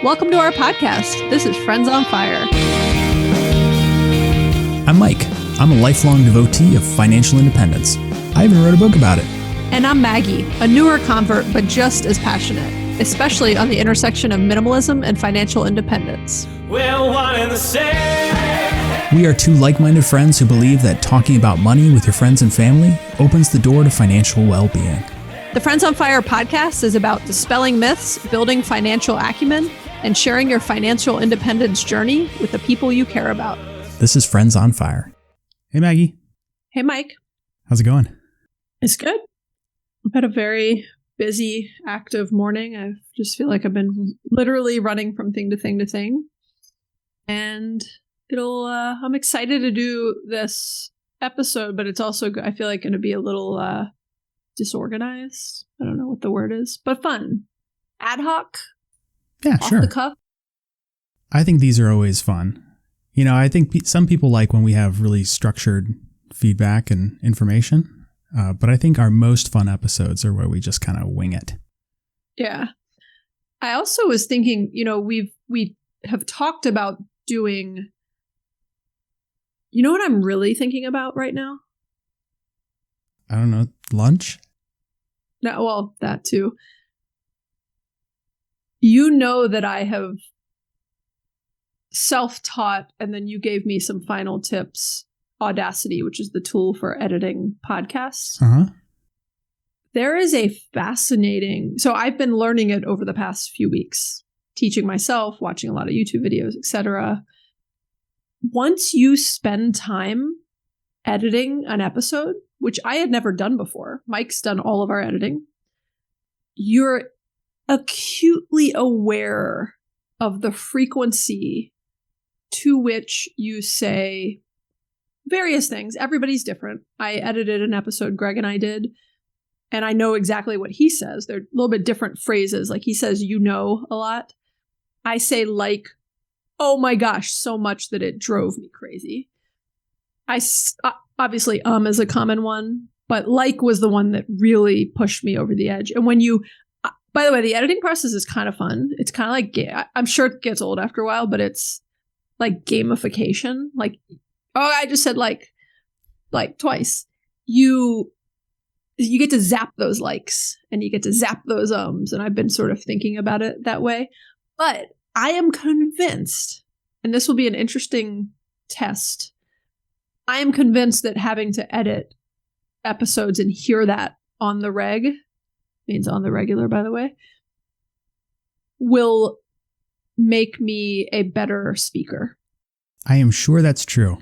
Welcome to our podcast. This is Friends on Fire. I'm Mike. I'm a lifelong devotee of financial independence. I even wrote a book about it. And I'm Maggie, a newer convert, but just as passionate, especially on the intersection of minimalism and financial independence. We're one and the same. We are two like-minded friends who believe that talking about money with your friends and family opens the door to financial well-being. The Friends on Fire podcast is about dispelling myths, building financial acumen, and sharing your financial independence journey with the people you care about. This is Friends on Fire. Hey, Maggie. Hey, Mike. How's it going? It's good. I've had a very busy, active morning. I just feel like I've been literally running from thing to thing to thing. And I'm excited to do this episode, but it's also, I feel like, going to be a little disorganized. I don't know what the word is, but fun. Ad hoc. Yeah, off sure. the cuff. I think these are always fun. You know, I think some people like when we have really structured feedback and information, but I think our most fun episodes are where we just kind of wing it. Yeah. I also was thinking, you know, we have talked about doing, you know what I'm really thinking about right now? I don't know, lunch? No, well, that too. You know that I have self-taught, and then you gave me some final tips, Audacity, which is the tool for editing podcasts. Uh-huh. There is a fascinating, so I've been learning it over the past few weeks, teaching myself, watching a lot of YouTube videos, etc. Once you spend time editing an episode, which I had never done before, Mike's done all of our editing, you're acutely aware of the frequency to which you say various things. Everybody's different. I edited an episode, Greg and I did, and I know exactly what he says. They're a little bit different phrases. Like he says, you know, a lot. I say like, oh my gosh, so much that it drove me crazy. Obviously, is a common one, but like was the one that really pushed me over the edge. And when you, by the way, the editing process is kind of fun. It's kind of like, I'm sure it gets old after a while, but it's like gamification. Like, oh, I just said like twice. You get to zap those likes and you get to zap those ums. And I've been sort of thinking about it that way. But I am convinced, and this will be an interesting test, I am convinced that having to edit episodes and hear that on the reg, means on the regular, by the way, will make me a better speaker. I am sure that's true.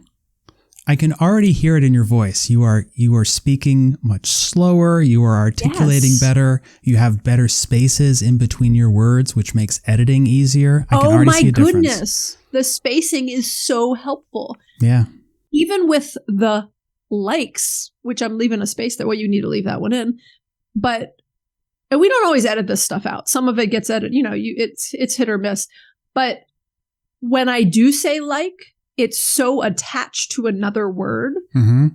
I can already hear it in your voice. You are speaking much slower. You are articulating better. You have better spaces in between your words, which makes editing easier. I can already see a difference. Oh my goodness. The spacing is so helpful. Yeah. Even with the likes, which I'm leaving a space there. Well, you need to leave that one in. And we don't always edit this stuff out. Some of it gets edited, you know, it's hit or miss. But when I do say like, it's so attached to another word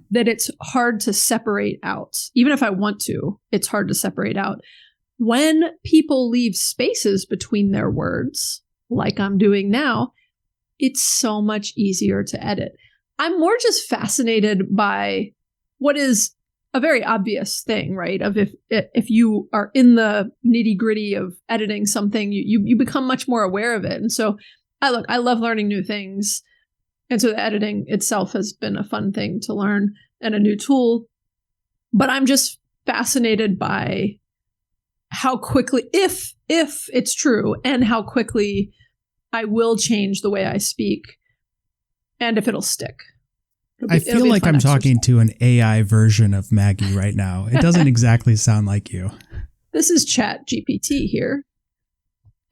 that it's hard to separate out. Even if I want to, it's hard to separate out. When people leave spaces between their words, like I'm doing now, it's so much easier to edit. I'm more just fascinated by what is a very obvious thing, right? Of if you are in the nitty gritty of editing something, you become much more aware of it. And so I love learning new things. And so the editing itself has been a fun thing to learn and a new tool. But I'm just fascinated by how quickly, if it's true, and how quickly I will change the way I speak and if it'll stick. I feel like I'm talking to an AI version of Maggie right now. It doesn't exactly sound like you. This is Chat GPT here.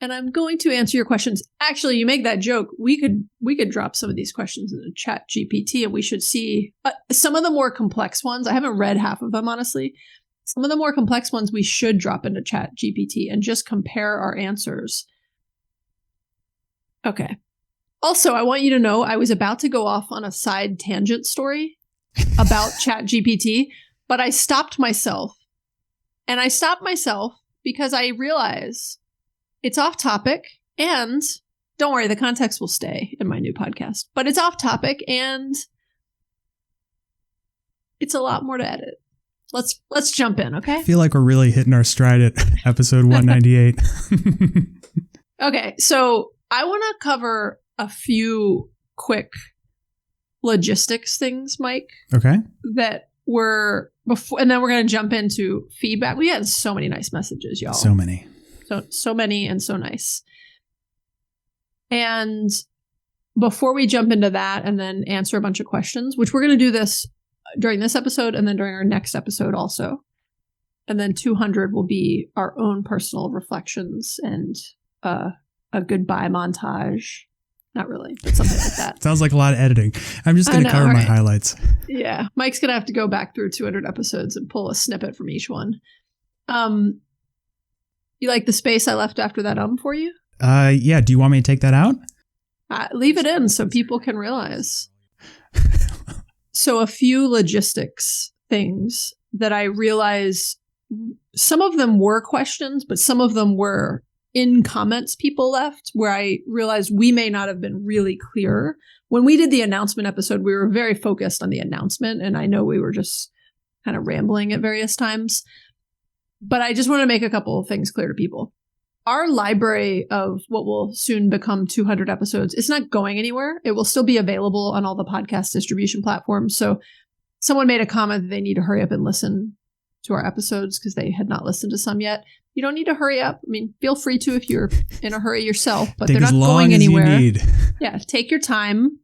And I'm going to answer your questions. Actually, you make that joke. We could drop some of these questions into Chat GPT and we should see some of the more complex ones. I haven't read half of them, honestly. Some of the more complex ones we should drop into Chat GPT and just compare our answers. Okay. Also, I want you to know I was about to go off on a side tangent story about Chat GPT, but I stopped myself. And I stopped myself because I realize it's off topic And don't worry, the context will stay in my new podcast, but it's off topic and it's a lot more to edit. Let's jump in, okay? I feel like we're really hitting our stride at episode 198. Okay, so I want to cover a few quick logistics things, Mike. Okay. That were before, and then we're going to jump into feedback. We had so many nice messages, y'all. So many. So many and so nice. And before we jump into that and then answer a bunch of questions, which we're going to do this during this episode and then during our next episode also. And then 200 will be our own personal reflections and a goodbye montage. Not really, but something like that. Sounds like a lot of editing. I'm just going to cover my highlights. Yeah. Mike's going to have to go back through 200 episodes and pull a snippet from each one. You like the space I left after that for you? Yeah. Do you want me to take that out? Leave it in so people can realize. So a few logistics things that I realize, some of them were questions, but some of them were in comments people left where I realized we may not have been really clear. When we did the announcement episode, we were very focused on the announcement, and I know we were just kind of rambling at various times. But I just want to make a couple of things clear to people. Our library of what will soon become 200 episodes is not going anywhere. It will still be available on all the podcast distribution platforms. So someone made a comment that they need to hurry up and listen to our episodes because they had not listened to some yet. You don't need to hurry up. I mean, feel free to if you're in a hurry yourself, but they're not going anywhere. Yeah, take your time.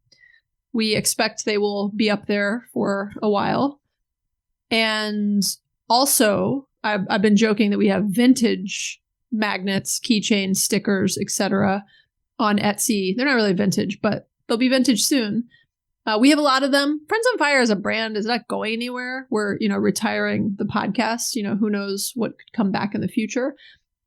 We expect they will be up there for a while. And also, I've been joking that we have vintage magnets, keychains, stickers, etc. on Etsy. They're not really vintage, but they'll be vintage soon. We have a lot of them. Friends on Fire as a brand is not going anywhere. We're, retiring the podcast. Who knows what could come back in the future.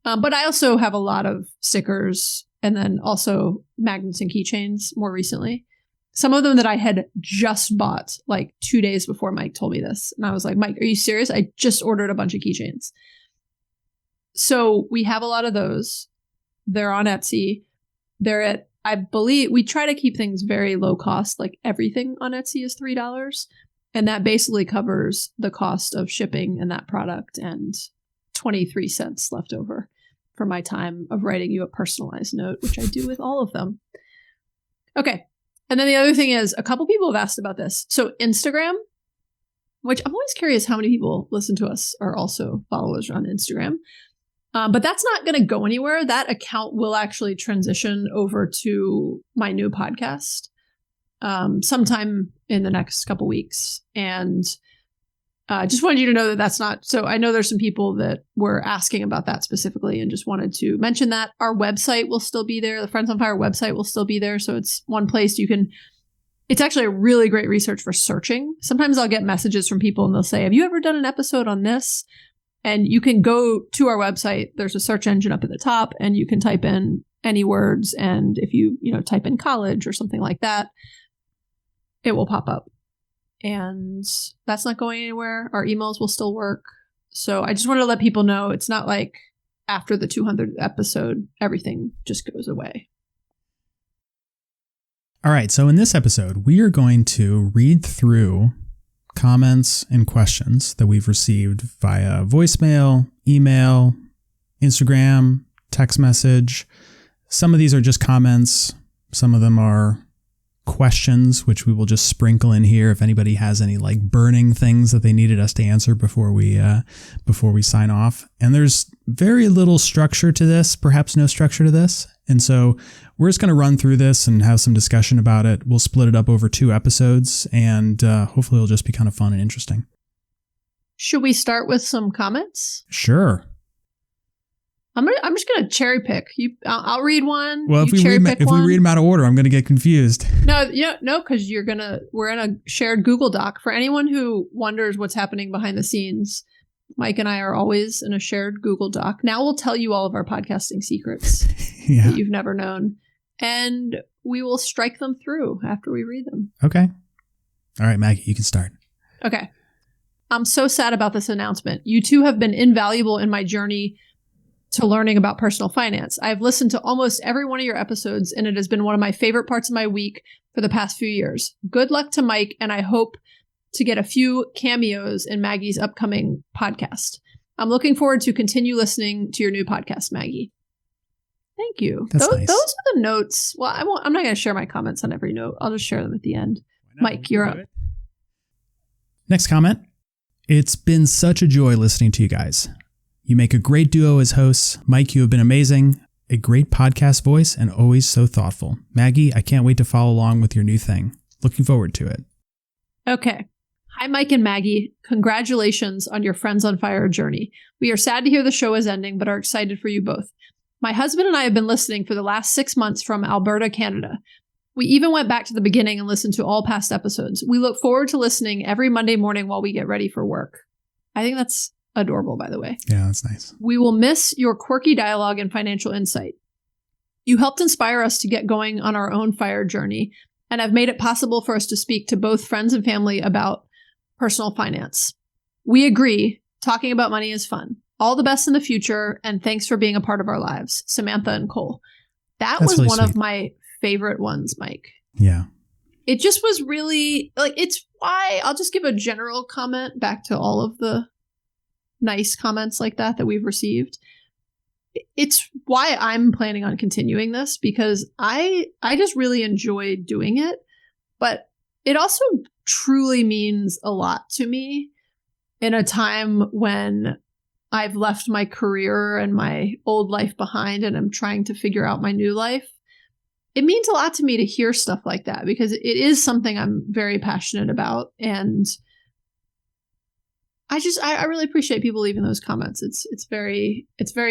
But I also have a lot of stickers and then also magnets and keychains more recently. Some of them that I had just bought like 2 days before Mike told me this. And I was like, Mike, are you serious? I just ordered a bunch of keychains. So we have a lot of those. They're on Etsy. They're at, I believe, we try to keep things very low cost. Like everything on Etsy is $3. And that basically covers the cost of shipping and that product and 23 cents left over for my time of writing you a personalized note, which I do with all of them. Okay. And then the other thing is, a couple people have asked about this. So Instagram, which I'm always curious how many people listen to us are also followers on Instagram. But that's not going to go anywhere. That account will actually transition over to my new podcast sometime in the next couple weeks. And just wanted you to know that that's not. So I know there's some people that were asking about that specifically and just wanted to mention that. Our website will still be there. The Friends on Fire website will still be there. So it's one place you can. It's actually a really great research for searching. Sometimes I'll get messages from people and they'll say, have you ever done an episode on this? And you can go to our website. There's a search engine up at the top and you can type in any words. And if you, type in college or something like that, it will pop up. And that's not going anywhere. Our emails will still work. So I just wanted to let people know it's not like after the 200th episode, everything just goes away. All right. So in this episode, we are going to read through comments and questions that we've received via voicemail, email, Instagram, text message. Some of these are just comments. Some of them are questions, which we will just sprinkle in here if anybody has any like burning things that they needed us to answer before we sign off. And there's very little structure to this, perhaps no structure to this. And so we're just going to run through this and have some discussion about it. We'll split it up over 2 episodes and hopefully it'll just be kind of fun and interesting. Should we start with some comments? Sure. I'm just gonna cherry pick. I'll read one. Well, if we read them out of order, I'm gonna get confused. No, because we're in a shared Google Doc. For anyone who wonders what's happening behind the scenes, Mike and I are always in a shared Google Doc. Now we'll tell you all of our podcasting secrets that you've never known, and we will strike them through after we read them. Okay. All right, Maggie, you can start. Okay. I'm so sad about this announcement. You two have been invaluable in my journey to learning about personal finance. I've listened to almost every one of your episodes, and it has been one of my favorite parts of my week for the past few years. Good luck to Mike, and I hope to get a few cameos in Maggie's upcoming podcast. I'm looking forward to continue listening to your new podcast, Maggie. Thank you. That's nice. Those are the notes. Well, I'm not going to share my comments on every note. I'll just share them at the end. Mike, you're up. Next comment. It's been such a joy listening to you guys. You make a great duo as hosts. Mike, you have been amazing. A great podcast voice and always so thoughtful. Maggie, I can't wait to follow along with your new thing. Looking forward to it. Okay. Hi, Mike and Maggie. Congratulations on your Friends on Fire journey. We are sad to hear the show is ending, but are excited for you both. My husband and I have been listening for the last 6 months from Alberta, Canada. We even went back to the beginning and listened to all past episodes. We look forward to listening every Monday morning while we get ready for work. I think that's adorable, by the way. Yeah, that's nice. We will miss your quirky dialogue and financial insight. You helped inspire us to get going on our own fire journey and have made it possible for us to speak to both friends and family about personal finance. We agree, talking about money is fun. All the best in the future, and thanks for being a part of our lives. Samantha and Cole. That's was really one sweet. Of my favorite ones, Mike. Yeah. It just was really, like, it's why, I'll just give a general comment back to all of the nice comments like that we've received. It's why I'm planning on continuing this, because I just really enjoy doing it, but it also truly means a lot to me in a time when I've left my career and my old life behind and I'm trying to figure out my new life. It means a lot to me to hear stuff like that because it is something I'm very passionate about. And I really appreciate people leaving those comments. It's very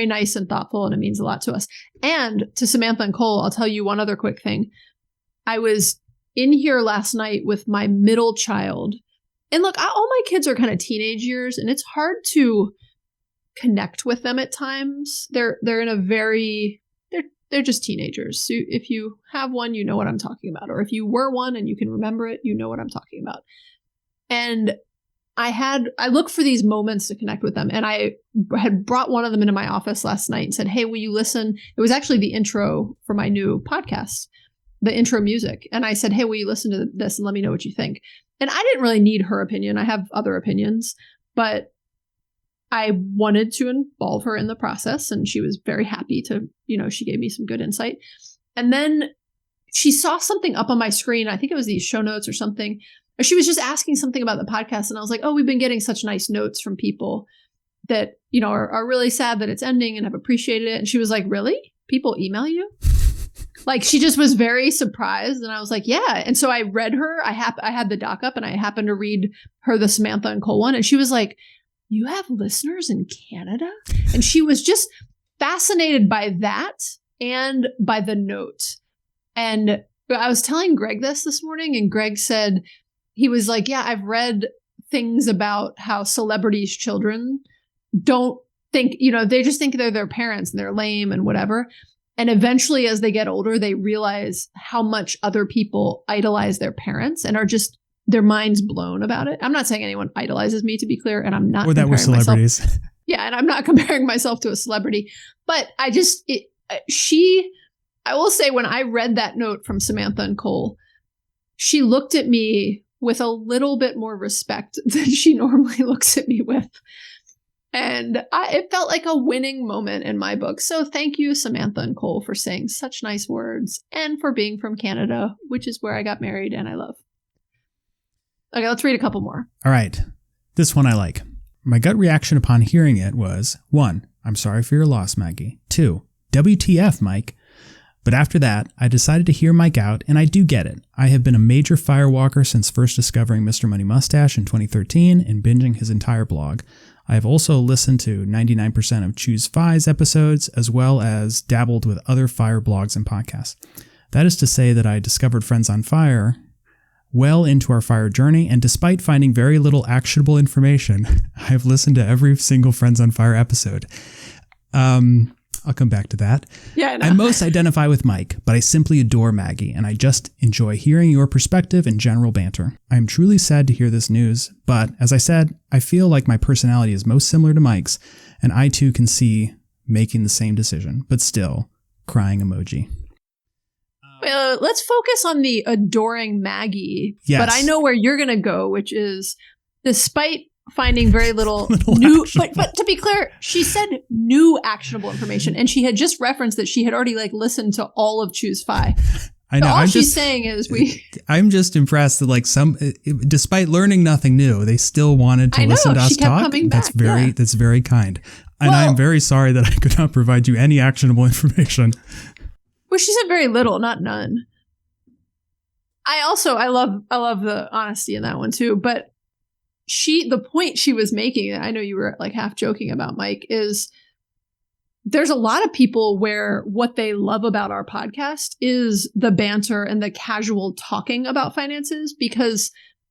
nice and thoughtful, and it means a lot to us. And to Samantha and Cole, I'll tell you one other quick thing. I was in here last night with my middle child. And look, all my kids are kind of teenage years, and it's hard to connect with them at times. They're in a very, they're just teenagers. So if you have one, you know what I'm talking about. Or if you were one and you can remember it, you know what I'm talking about. And I look for these moments to connect with them. And I had brought one of them into my office last night and said, hey, will you listen? It was actually the intro for my new podcast, the intro music. And I said, hey, will you listen to this and let me know what you think? And I didn't really need her opinion. I have other opinions, but I wanted to involve her in the process. And she was very happy to, she gave me some good insight. And then she saw something up on my screen. I think it was these show notes or something. She was just asking something about the podcast. And I was like, oh, we've been getting such nice notes from people that, are really sad that it's ending and have appreciated it. And she was like, really? People email you? Like, she just was very surprised. And I was like, yeah. And so I read her. I had the doc up and I happened to read her the Samantha and Cole one. And she was like, you have listeners in Canada? And she was just fascinated by that and by the note. And I was telling Greg this morning, and Greg said, he was like, yeah, I've read things about how celebrities' children don't think, they just think they're their parents and they're lame and whatever. And eventually, as they get older, they realize how much other people idolize their parents and are just their minds blown about it. I'm not saying anyone idolizes me, to be clear, and I'm not. Or that we're celebrities. Yeah, and I'm not comparing myself to a celebrity. But I will say, when I read that note from Samantha and Cole, she looked at me with a little bit more respect than she normally looks at me with. And it felt like a winning moment in my book. So thank you, Samantha and Cole, for saying such nice words and for being from Canada, which is where I got married and I love. Okay, let's read a couple more. All right. This one I like. My gut reaction upon hearing it was, 1, I'm sorry for your loss, Maggie. 2, WTF, Mike. But after that, I decided to hear Mike out, and I do get it. I have been a major firewalker since first discovering Mr. Money Mustache in 2013 and binging his entire blog. I have also listened to 99% of Choose Fi's episodes, as well as dabbled with other fire blogs and podcasts. That is to say that I discovered Friends on Fire well into our fire journey, and despite finding very little actionable information, I have listened to every single Friends on Fire episode. I'll come back to that. Yeah, I know. I most identify with Mike, but I simply adore Maggie, and I just enjoy hearing your perspective and general banter. I am truly sad to hear this news, but as I said, I feel like my personality is most similar to Mike's, and I too can see making the same decision, but still crying emoji. Let's focus on the adoring Maggie. Yes. But I know where you're going to go, which is despite finding very little new, but to be clear, she said new actionable information, and she had just referenced that she had already listened to all of Choose Fi. I know. All she's saying is I'm just impressed that despite learning nothing new, they still wanted to listen to us talk. That's very kind. And I'm very sorry that I could not provide you any actionable information. Well, she said very little, not none. I love the honesty in that one too, but the point she was making, I know you were half joking about, Mike, is there's a lot of people where what they love about our podcast is the banter and the casual talking about finances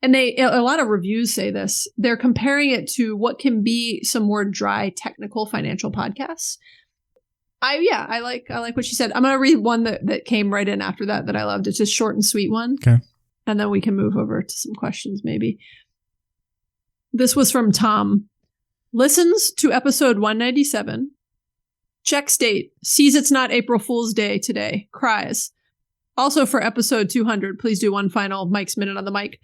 and a lot of reviews say this, they're comparing it to what can be some more dry, technical financial podcasts. I like what she said. I'm going to read one that came right in after that I loved. It's just short and sweet one. Okay. And then we can move over to some questions maybe. This was from Tom. Listens to episode 197. Checks date. Sees it's not April Fool's Day today. Cries. Also for episode 200, please do one final Mike's Minute on the mic.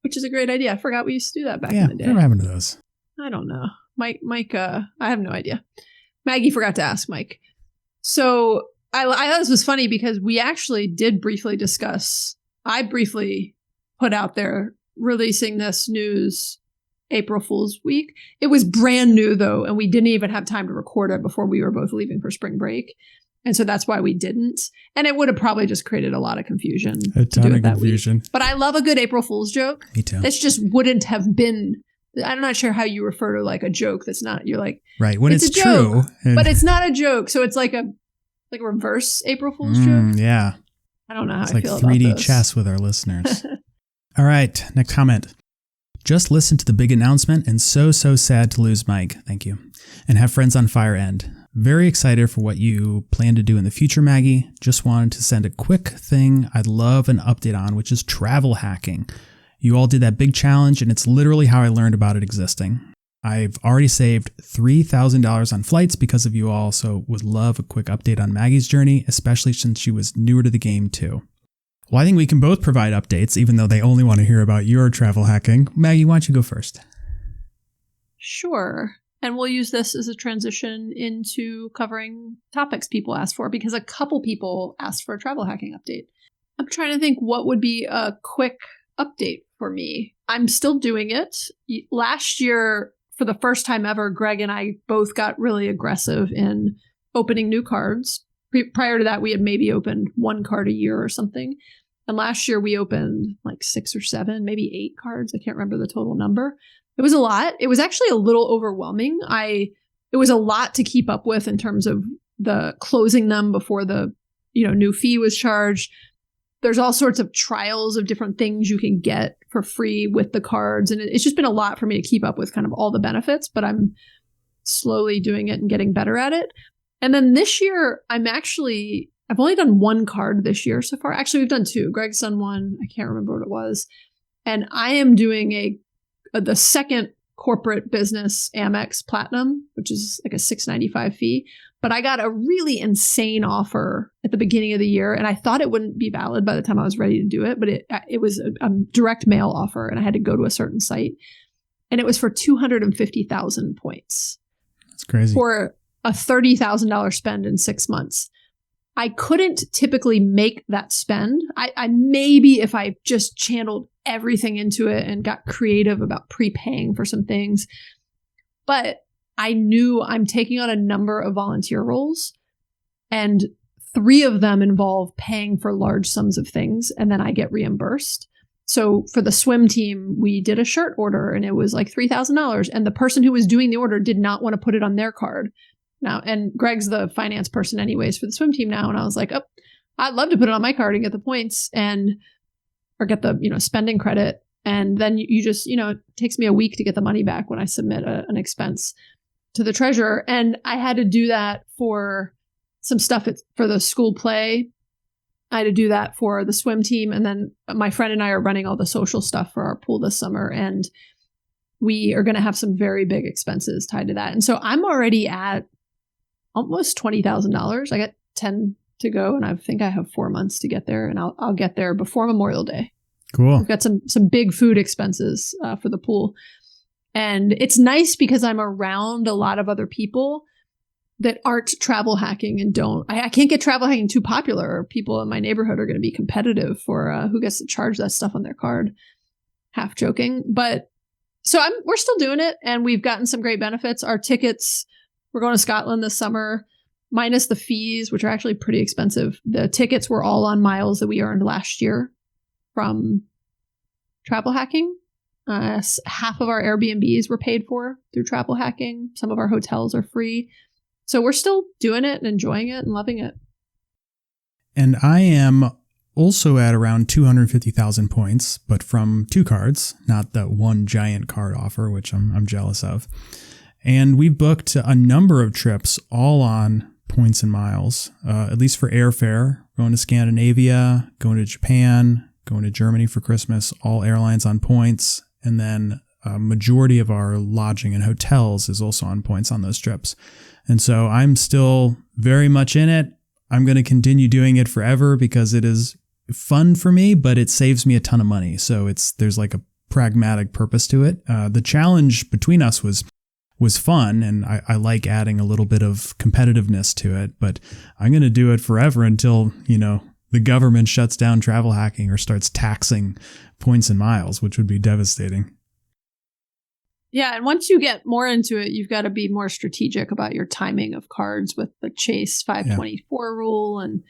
Which is a great idea. I forgot we used to do that back in the day. Yeah, what happened to those? I don't know. Mike, I have no idea. Maggie forgot to ask Mike. So I thought this was funny because we actually did briefly discuss, I briefly put out there releasing this news April Fool's Week. It was brand new though, and we didn't even have time to record it before we were both leaving for spring break. And so that's why we didn't. And it would have probably just created a lot of confusion. A ton of confusion. But I love a good April Fool's joke. Me too. This just wouldn't have been, I'm not sure how you refer to a joke that's not, you're like, right, when it's true, true. But it's not a joke. So it's like a reverse April Fool's joke. Yeah. I don't know how it's I feel 3D about this. chess with our listeners. All right, next comment. Just listened to the big announcement and so sad to lose Mike. Thank you. And have friends on fire end. Very excited for what you plan to do in the future, Maggie. Just wanted to send a quick thing I'd love an update on, which is travel hacking. You all did that big challenge, and it's literally how I learned about it existing. I've already saved $3,000 on flights because of you all, so would love a quick update on Maggie's journey, especially since she was newer to the game too. Well, I think we can both provide updates, even though they only want to hear about your travel hacking. Maggie, why don't you go first? Sure. And we'll use this as a transition into covering topics people asked for, because a couple people asked for a travel hacking update. I'm trying to think what would be a quick update for me. I'm still doing it. Last year, for the first time ever, Greg and I both got really aggressive in opening new cards. Prior to that, we had maybe opened one card a year or something. And last year we opened 6 or 7, maybe 8 cards. I can't remember the total number. It was a lot. It was actually a little overwhelming. It was a lot to keep up with in terms of the closing them before the new fee was charged. There's all sorts of trials of different things you can get for free with the cards. And it's just been a lot for me to keep up with kind of all the benefits, but I'm slowly doing it and getting better at it. And then this year, I've only done one card this year so far. Actually, we've done 2. Greg's done one. I can't remember what it was. And I am doing the second corporate business Amex Platinum, which is like a $6.95 fee. But I got a really insane offer at the beginning of the year, and I thought it wouldn't be valid by the time I was ready to do it. But it was a direct mail offer, and I had to go to a certain site. And it was for 250,000 points. That's crazy. For a $30,000 spend in 6 months. I couldn't typically make that spend. I maybe if I just channeled everything into it and got creative about prepaying for some things. But I knew I'm taking on a number of volunteer roles, and 3 of them involve paying for large sums of things, and then I get reimbursed. So for the swim team, we did a shirt order, and it was like $3,000. And the person who was doing the order did not want to put it on their card. Now, and Greg's the finance person anyways for the swim team now. And I was like, I'd love to put it on my card and get the points or get the, spending credit. And then you just, it takes me a week to get the money back when I submit an expense to the treasurer. And I had to do that for some stuff for the school play. I had to do that for the swim team. And then my friend and I are running all the social stuff for our pool this summer. And we are going to have some very big expenses tied to that. And so I'm already at almost $20,000. I got 10 to go, and I think I have 4 months to get there, and I'll get there before Memorial Day. Cool. We've got some big food expenses for the pool. And it's nice because I'm around a lot of other people that aren't travel hacking and I can't get travel hacking too popular, or people in my neighborhood are going to be competitive for who gets to charge that stuff on their card. Half joking. But so we're still doing it, and we've gotten some great benefits. Our tickets, we're going to Scotland this summer, minus the fees, which are actually pretty expensive. The tickets were all on miles that we earned last year from travel hacking. Half of our Airbnbs were paid for through travel hacking. Some of our hotels are free. So we're still doing it and enjoying it and loving it. And I am also at around 250,000 points, but from 2 cards, not that one giant card offer, which I'm jealous of. And we booked a number of trips all on points and miles, at least for airfare, going to Scandinavia, going to Japan, going to Germany for Christmas, all airlines on points. And then a majority of our lodging and hotels is also on points on those trips. And so I'm still very much in it. I'm going to continue doing it forever because it is fun for me, but it saves me a ton of money. So there's like a pragmatic purpose to it. The challenge between us was fun, and I like adding a little bit of competitiveness to it, but I'm going to do it forever until, the government shuts down travel hacking or starts taxing points and miles, which would be devastating. Yeah, and once you get more into it, you've got to be more strategic about your timing of cards with the Chase 524 rule and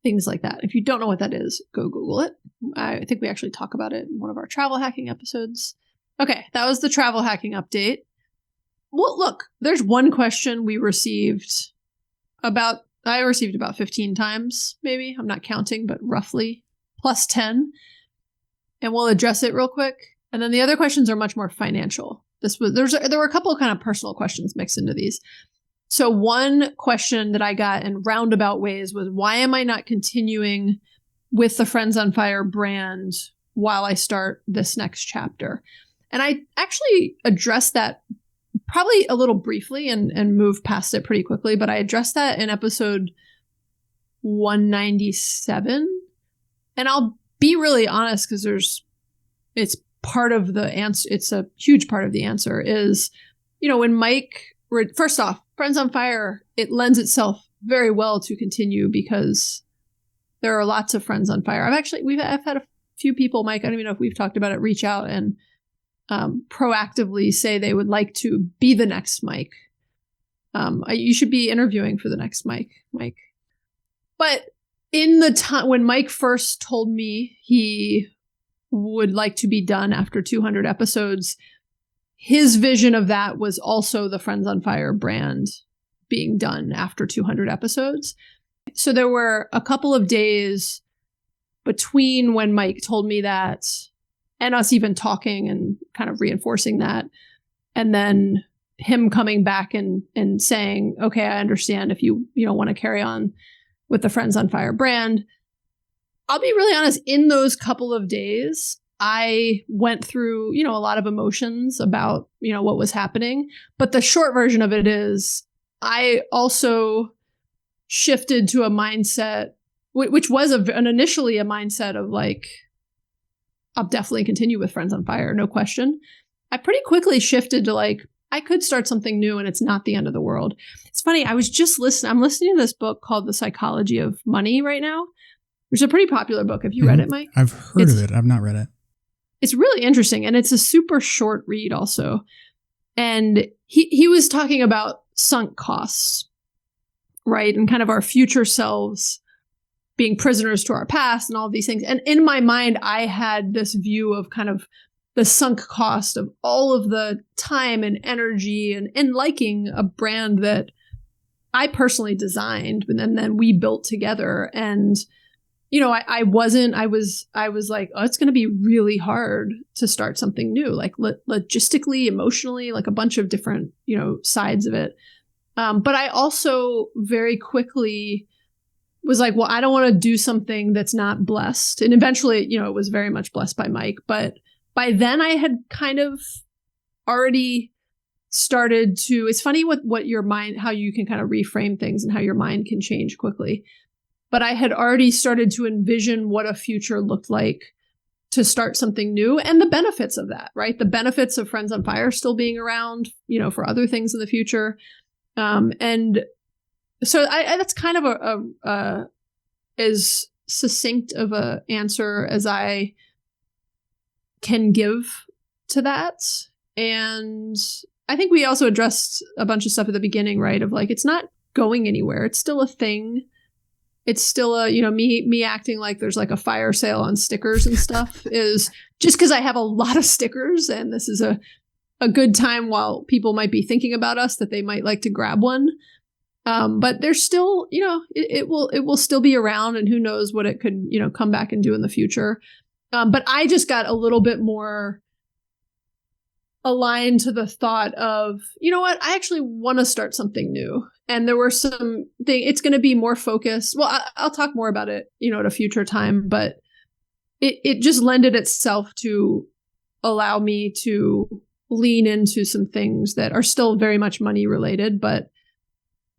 things like that. If you don't know what that is, go Google it. I think we actually talk about it in one of our travel hacking episodes. Okay, that was the travel hacking update. Well, look, there's one question we received about 15 times, maybe. I'm not counting, but roughly plus 10. And we'll address it real quick. And then the other questions are much more financial. There were a couple of kind of personal questions mixed into these. So one question that I got in roundabout ways was, why am I not continuing with the Friends on Fire brand while I start this next chapter? And I actually addressed that probably a little briefly and moved past it pretty quickly, but I addressed that in episode 197. And I'll be really honest, because it's part of the answer. It's a huge part of the answer is, when Mike, first off, Friends on Fire, it lends itself very well to continue because there are lots of Friends on Fire. I've had a few people, Mike, I don't even know if we've talked about it, reach out and proactively say they would like to be the next Mike. You should be interviewing for the next Mike. But in the time when Mike first told me he would like to be done after 200 episodes, his vision of that was also the Friends on Fire brand being done after 200 episodes. So there were a couple of days between when Mike told me that and us even talking and kind of reinforcing that, and then him coming back and saying, okay, I understand if you want to carry on with the Friends on Fire brand. I'll be really honest, in those couple of days, I went through, a lot of emotions about, what was happening. But the short version of it is I also shifted to a mindset, which was initially a mindset of like, I'll definitely continue with Friends on Fire, no question. I pretty quickly shifted to like, I could start something new and it's not the end of the world. It's funny, I'm listening to this book called The Psychology of Money right now, which is a pretty popular book. Have you read it, Mike? I've heard of it. I've not read it. It's really interesting, and it's a super short read also. And he was talking about sunk costs, right? And kind of our future selves being prisoners to our past and all of these things. And in my mind, I had this view of kind of the sunk cost of all of the time and energy and liking a brand that I personally designed, and then we built together. And I was like, oh, it's going to be really hard to start something new, like logistically, emotionally, like a bunch of different, sides of it. But I also very quickly was like, well, I don't want to do something that's not blessed. And eventually, it was very much blessed by Mike. But by then I had kind of already started to, it's funny what your mind, how you can kind of reframe things and how your mind can change quickly. But I had already started to envision what a future looked like to start something new and the benefits of that, right? The benefits of Friends on Fire still being around, for other things in the future. And so that's kind of a as succinct of a answer as I can give to that. And I think we also addressed a bunch of stuff at the beginning, right? Of like, it's not going anywhere. It's still a thing. It's still me acting like there's like a fire sale on stickers and stuff is just because I have a lot of stickers and this is a good time while people might be thinking about us that they might like to grab one. But there's still, it will still be around and who knows what it could, come back and do in the future. But I just got a little bit more aligned to the thought of, you know what, I actually want to start something new. And there were some things, it's going to be more focused. Well, I'll talk more about it, at a future time, but it just lended itself to allow me to lean into some things that are still very much money related, but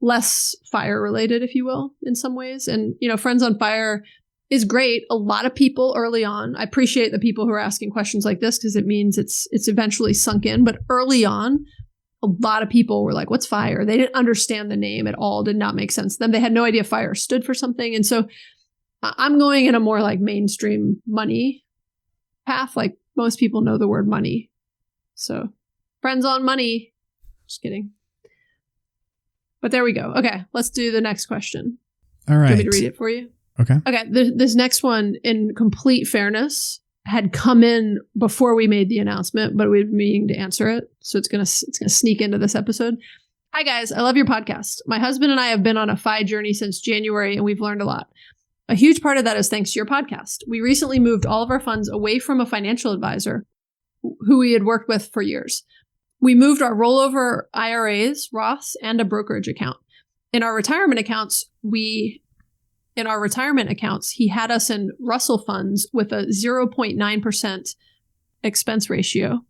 less fire related, if you will, in some ways. And, Friends on Fire is great. A lot of people early on, I appreciate the people who are asking questions like this because it means it's eventually sunk in. But early on, a lot of people were like, what's fire? They didn't understand the name at all. Did not make sense to them. They had no idea fire stood for something. And so I'm going in a more like mainstream money path. Like most people know the word money. So Friends on Money. Just kidding. But there we go. Okay, let's do the next question. All right. Do you want me to read it for you? Okay. Okay, this next one, in complete fairness, had come in before we made the announcement, but we've been meaning to answer it. So it's gonna sneak into this episode. Hi guys, I love your podcast. My husband and I have been on a FI journey since January and we've learned a lot. A huge part of that is thanks to your podcast. We recently moved all of our funds away from a financial advisor who we had worked with for years. We moved our rollover IRAs, Roths, and a brokerage account. In our retirement accounts, he had us in Russell funds with a 0.9% expense ratio.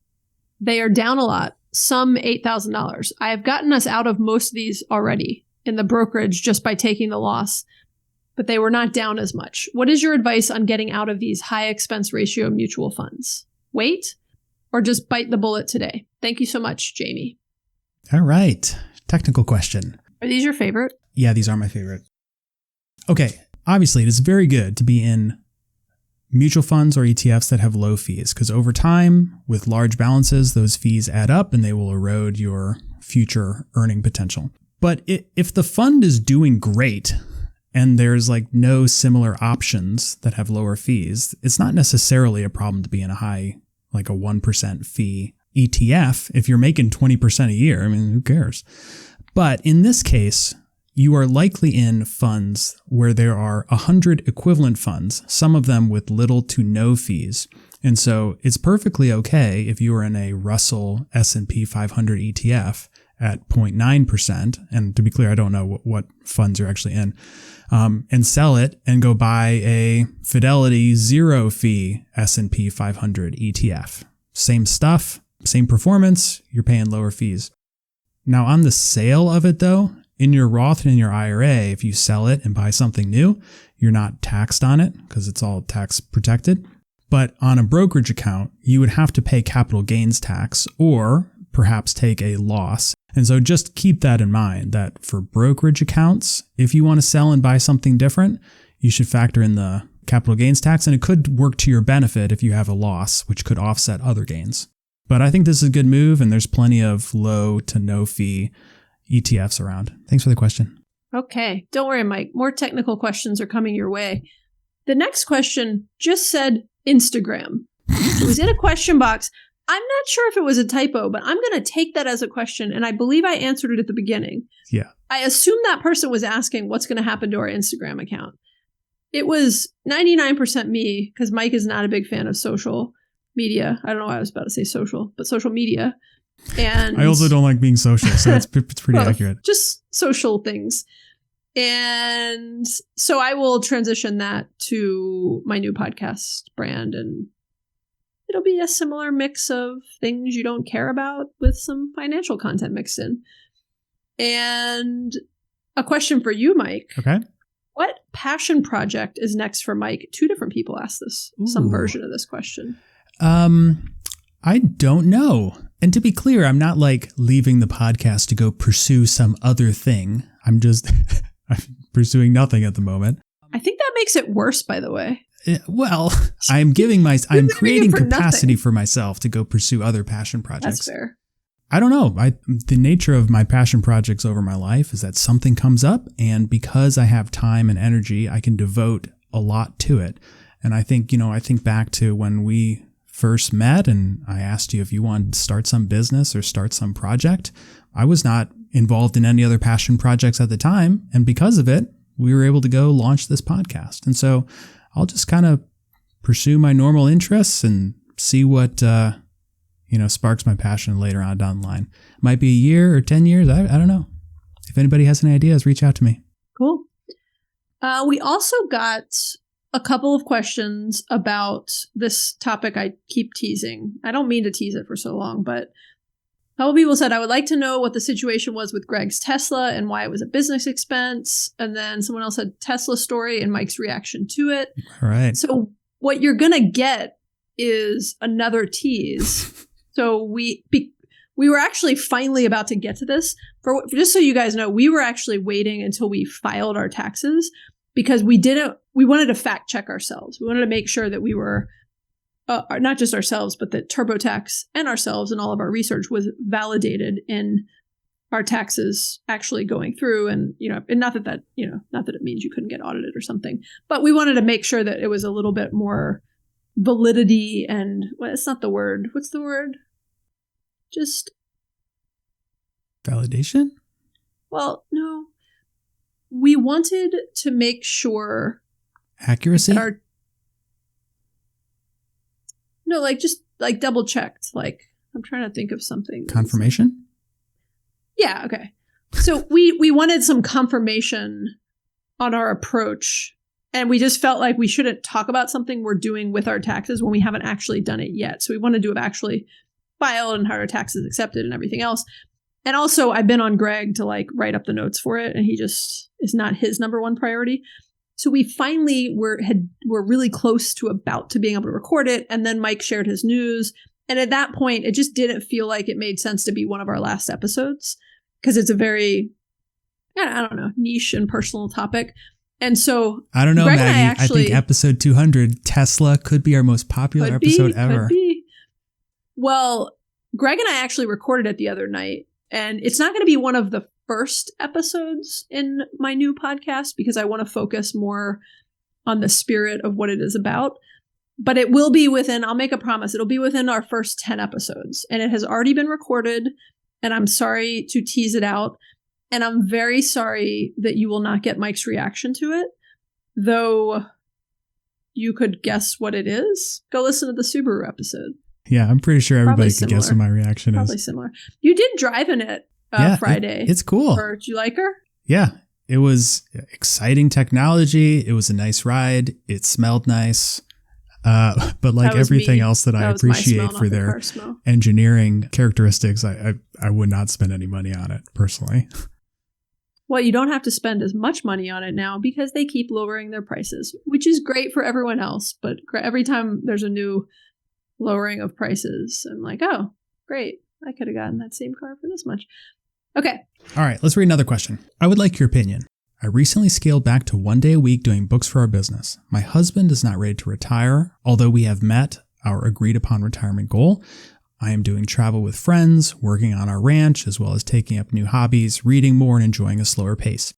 They are down a lot, some $8,000. I have gotten us out of most of these already in the brokerage just by taking the loss, but they were not down as much. What is your advice on getting out of these high expense ratio mutual funds? Wait, or just bite the bullet today? Thank you so much, Jamie. All right. Technical question. Are these your favorite? Yeah, these are my favorite. Okay. Obviously, it is very good to be in mutual funds or ETFs that have low fees because over time, with large balances, those fees add up and they will erode your future earning potential. But if the fund is doing great and there's like no similar options that have lower fees, it's not necessarily a problem to be in a high, like a 1% fee ETF. If you're making 20% a year, I mean, who cares? But in this case, you are likely in funds where there are 100 equivalent funds, some of them with little to no fees. And so it's perfectly okay if you are in a Russell S&P 500 ETF at 0.9%. And to be clear, I don't know what funds you're actually in, and sell it and go buy a Fidelity zero fee S&P 500 ETF. Same stuff, same performance, you're paying lower fees. Now on the sale of it though, in your Roth and in your IRA, if you sell it and buy something new, you're not taxed on it because it's all tax protected. But on a brokerage account, you would have to pay capital gains tax or perhaps take a loss. And so just keep that in mind that for brokerage accounts, if you want to sell and buy something different, you should factor in the capital gains tax. And it could work to your benefit if you have a loss, which could offset other gains. But I think this is a good move and there's plenty of low to no fee ETFs around. Thanks for the question. Okay. Don't worry, Mike. More technical questions are coming your way. The next question just said Instagram. It was in a question box. I'm not sure if it was a typo, but I'm going to take that as a question. And I believe I answered it at the beginning. Yeah. I assume that person was asking what's going to happen to our Instagram account. It was 99% me because Mike is not a big fan of social media. I don't know why I was about to say social, but social media. And I also don't like being social, so it's pretty accurate. Just social things. And so I will transition that to my new podcast brand and it'll be a similar mix of things you don't care about with some financial content mixed in. And a question for you, Mike. Okay. What passion project is next for Mike? 2 different people asked some version of this question. I don't know. And to be clear, I'm not like leaving the podcast to go pursue some other thing. I'm just I'm pursuing nothing at the moment. I think that makes it worse, by the way. Well, I'm creating capacity for myself to go pursue other passion projects. That's fair. I don't know. The nature of my passion projects over my life is that something comes up, and because I have time and energy, I can devote a lot to it. And I think back to when we first met and I asked you if you wanted to start some business or start some project. I was not involved in any other passion projects at the time. And because of it, we were able to go launch this podcast. And so I'll just kind of pursue my normal interests and see what, sparks my passion later on down the line. Might be a year or 10 years. I don't know. If anybody has any ideas, reach out to me. Cool. We also got a couple of questions about this topic I keep teasing. I don't mean to tease it for so long, but a couple people said, I would like to know what the situation was with Greg's Tesla and why it was a business expense. And then someone else said Tesla story and Mike's reaction to it. All right. So what you're going to get is another tease. So we were actually finally about to get to this. For just so you guys know, we were actually waiting until we filed our taxes because we wanted to fact check ourselves. We wanted to make sure that we were not just ourselves, but that TurboTax and ourselves and all of our research was validated in our taxes actually going through. And, and not that it means you couldn't get audited or something, but we wanted to make sure that it was a little bit more validity and it's not the word. What's the word? Just validation? Well, no. We wanted to make sure accuracy. Just double checked. I'm trying to think of something. Confirmation? Yeah, okay. So we wanted some confirmation on our approach, and we just felt like we shouldn't talk about something we're doing with our taxes when we haven't actually done it yet. So we wanted to have actually filed and had our taxes accepted and everything else. And also, I've been on Greg to write up the notes for it, and he just is not his number one priority. So we finally were really close to about to being able to record it, and then Mike shared his news. And at that point, it just didn't feel like it made sense to be one of our last episodes because it's a very, I don't know, niche and personal topic. And so I don't know, Greg Maggie. I think episode 200, Tesla, could be our most popular episode ever. Could be. Well, Greg and I actually recorded it the other night, and it's not going to be one of the first episodes in my new podcast because I want to focus more on the spirit of what it is about. But it will be I'll make a promise, it'll be within our first 10 episodes. And it has already been recorded, and I'm sorry to tease it out. And I'm very sorry that you will not get Mike's reaction to it, though you could guess what it is. Go listen to the Subaru episode. Yeah, I'm pretty sure everybody could guess what my reaction is. Probably similar. You did drive in it Friday. It's cool. Did you like her? Yeah, it was exciting technology. It was a nice ride. It smelled nice. But like everything else that I appreciate for their engineering characteristics, I would not spend any money on it personally. Well, you don't have to spend as much money on it now because they keep lowering their prices, which is great for everyone else. But every time there's a new lowering of prices, I'm like, oh, great. I could have gotten that same car for this much. Okay. All right, let's read another question. I would like your opinion. I recently scaled back to 1 day a week doing books for our business. My husband is not ready to retire, although we have met our agreed upon retirement goal. I am doing travel with friends, working on our ranch, as well as taking up new hobbies, reading more, and enjoying a slower pace.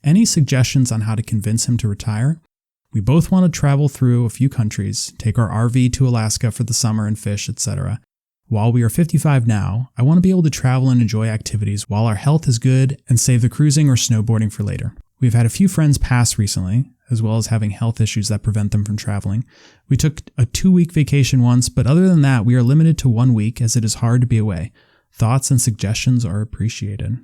Any suggestions on how to convince him to retire? We both want to travel through a few countries, take our RV to Alaska for the summer and fish, etc. While we are 55 now, I want to be able to travel and enjoy activities while our health is good and save the cruising or snowboarding for later. We've had a few friends pass recently, as well as having health issues that prevent them from traveling. We took a 2-week vacation once, but other than that, we are limited to 1 week as it is hard to be away. Thoughts and suggestions are appreciated.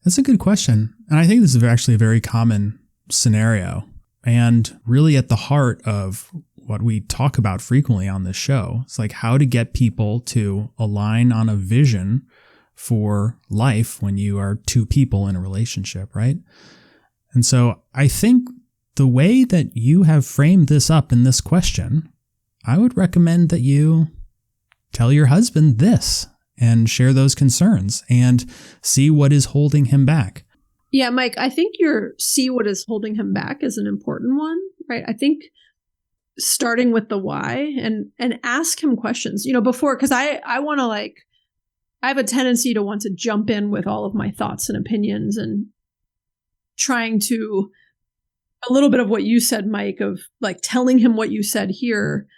That's a good question. And I think this is actually a very common scenario and really at the heart of what we talk about frequently on this show. It's like how to get people to align on a vision for life when you are two people in a relationship, right? And so I think the way that you have framed this up in this question, I would recommend that you tell your husband this and share those concerns and see what is holding him back. Yeah, Mike, I think your see what is holding him back is an important one, right? I think starting with the why and ask him questions, before, because I want to I have a tendency to want to jump in with all of my thoughts and opinions and trying to, a little bit of what you said, Mike, of telling him what you said here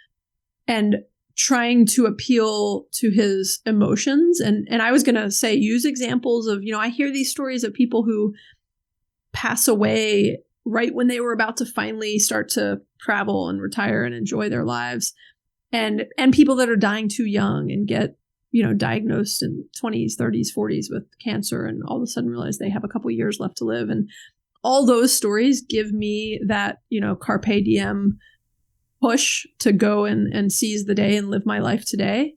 and trying to appeal to his emotions. And I was going to say, use examples of, I hear these stories of people who pass away right when they were about to finally start to travel and retire and enjoy their lives. And people that are dying too young and get, diagnosed in 20s, 30s, 40s with cancer and all of a sudden realize they have a couple years left to live. And all those stories give me that, carpe diem push to go and seize the day and live my life today.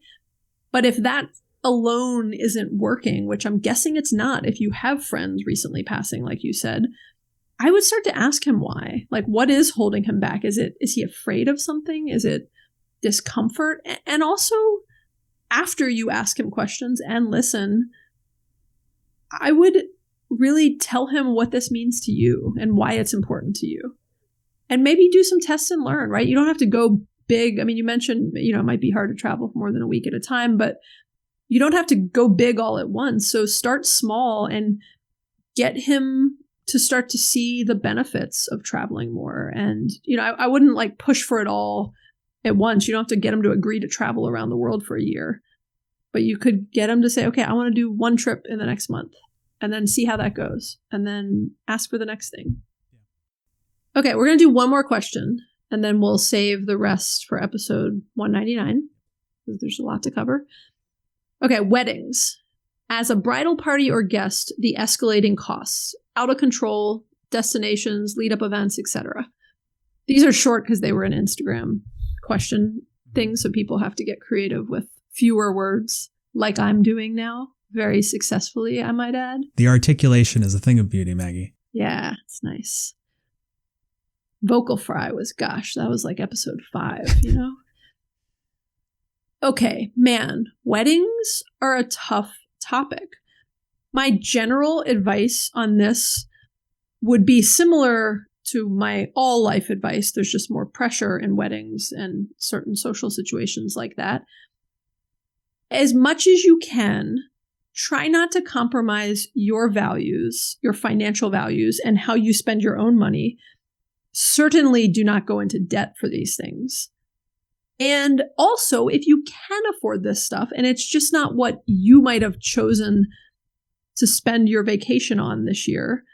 But if that alone isn't working, which I'm guessing it's not, if you have friends recently passing, like you said, I would start to ask him why. What is holding him back? Is he afraid of something? Is it discomfort? And also, after you ask him questions and listen, I would really tell him what this means to you and why it's important to you. And maybe do some test and learn, right? You don't have to go big. I mean, you mentioned, it might be hard to travel for more than a week at a time, but you don't have to go big all at once. So start small and get him to start to see the benefits of traveling more. And, I wouldn't push for it all at once. You don't have to get him to agree to travel around the world for a year, but you could get him to say, okay, I want to do one trip in the next month and then see how that goes. And then ask for the next thing. Okay, we're going to do one more question, and then we'll save the rest for episode 199, because there's a lot to cover. Okay, weddings. As a bridal party or guest, the escalating costs, out of control, destinations, lead-up events, etc. These are short because they were an Instagram question thing, so people have to get creative with fewer words, like I'm doing now, very successfully, I might add. The articulation is a thing of beauty, Maggie. Yeah, it's nice. Vocal fry was, that was episode 5, Okay, man, weddings are a tough topic. My general advice on this would be similar to my all life advice. There's just more pressure in weddings and certain social situations like that. As much as you can, try not to compromise your values, your financial values, and how you spend your own money. Certainly do not go into debt for these things. And also, if you can afford this stuff and it's just not what you might have chosen to spend your vacation on this year,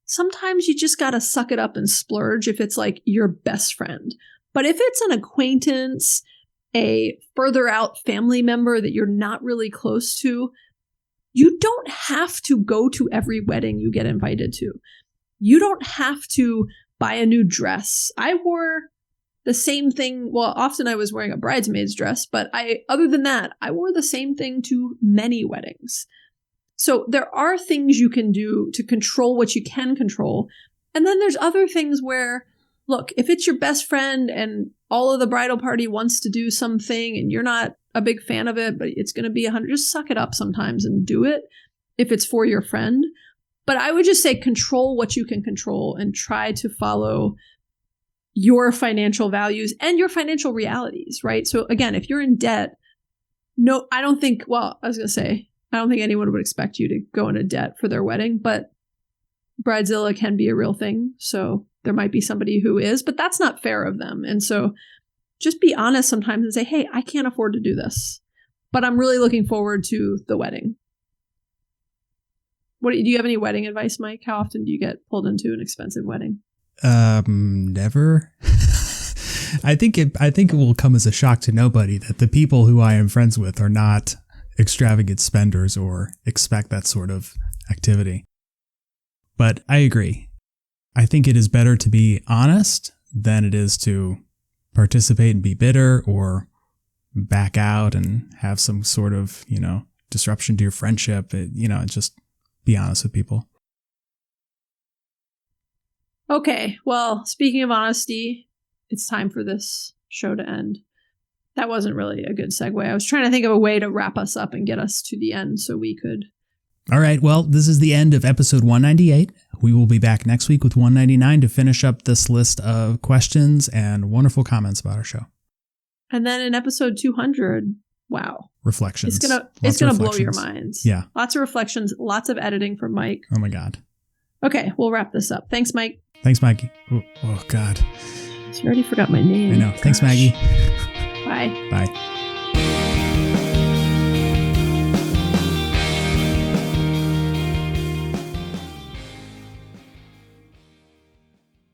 sometimes you just got to suck it up and splurge if it's your best friend. But if it's an acquaintance, a further out family member that you're not really close to, you don't have to go to every wedding you get invited to. You don't have to buy a new dress. I wore the same thing. Well, often I was wearing a bridesmaid's dress, but other than that, I wore the same thing to many weddings. So there are things you can do to control what you can control. And then there's other things where, look, if it's your best friend and all of the bridal party wants to do something and you're not a big fan of it, but it's going to be 100, just suck it up sometimes and do it if it's for your friend. But I would just say control what you can control and try to follow your financial values and your financial realities, right? So again, if you're in debt, I don't think anyone would expect you to go into debt for their wedding, but Bridezilla can be a real thing. So there might be somebody who is, but that's not fair of them. And so just be honest sometimes and say, hey, I can't afford to do this, but I'm really looking forward to the wedding. Do you have any wedding advice, Mike? How often do you get pulled into an expensive wedding? Never. I think it will come as a shock to nobody that the people who I am friends with are not extravagant spenders or expect that sort of activity. But I agree. I think it is better to be honest than it is to participate and be bitter or back out and have some sort of, disruption to your friendship. Just be honest with people. Okay, well, speaking of honesty, it's time for this show to end. That wasn't really a good segue. I was trying to think of a way to wrap us up and get us to the end so we could. All right, well, this is the end of episode 198. We will be back next week with 199 to finish up this list of questions and wonderful comments about our show. And then in episode 200, wow. Reflections. It's gonna blow your minds. Yeah. Lots of reflections, lots of editing from Mike. Oh my God. Okay, we'll wrap this up. Thanks, Mike. Thanks, Maggie. Oh God. You already forgot my name. I know. Thanks, Gosh. Maggie. Bye. Bye.